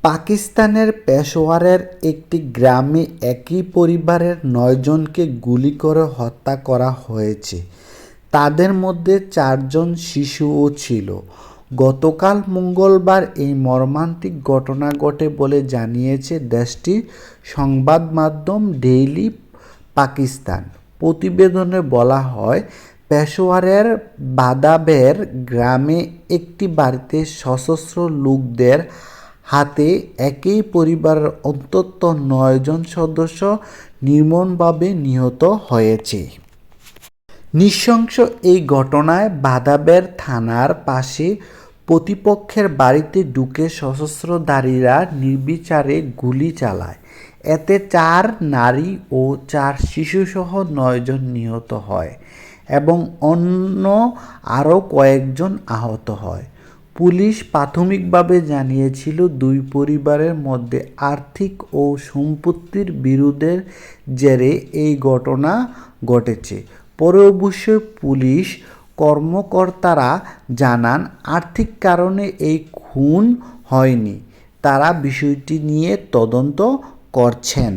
পাকিস্তানের পেশোয়ারের একটি গ্রামে একই পরিবারের ৯ জনকে গুলি করে হত্যা করা হয়েছে। তাদের মধ্যে ৪ জন শিশুও ছিল। গতকাল মঙ্গলবার এই মর্মান্তিক ঘটনা ঘটে বলে জানিয়েছে দেশটির সংবাদমাধ্যম ডেইলি পাকিস্তান। প্রতিবেদনে বলা হয়, পেশোয়ারের বাদাবের গ্রামে একটি বাড়িতে সশস্ত্র লোকদের হাতে একই পরিবারের অন্তত ৯ জন সদস্য নির্মমভাবে নিহত হয়েছে। নৃশংস এই ঘটনায় বাদাবের থানার পাশে প্রতিপক্ষের বাড়িতে ঢুকে সশস্ত্রধারীরা নির্বিচারে গুলি চালায়। এতে ৪ নারী ও ৪ শিশুসহ ৯ জন নিহত হয় এবং অন্য আরও কয়েকজন আহত হয়। পুলিশ প্রাথমিকভাবে জানিয়েছিল, দুই পরিবারের মধ্যে আর্থিক ও সম্পত্তির বিরোধের জেরে এই ঘটনা ঘটেছে। পরে অবশ্য পুলিশ কর্মকর্তারা জানান, আর্থিক কারণে এই খুন হয়নি। তারা বিষয়টি নিয়ে তদন্ত করছেন।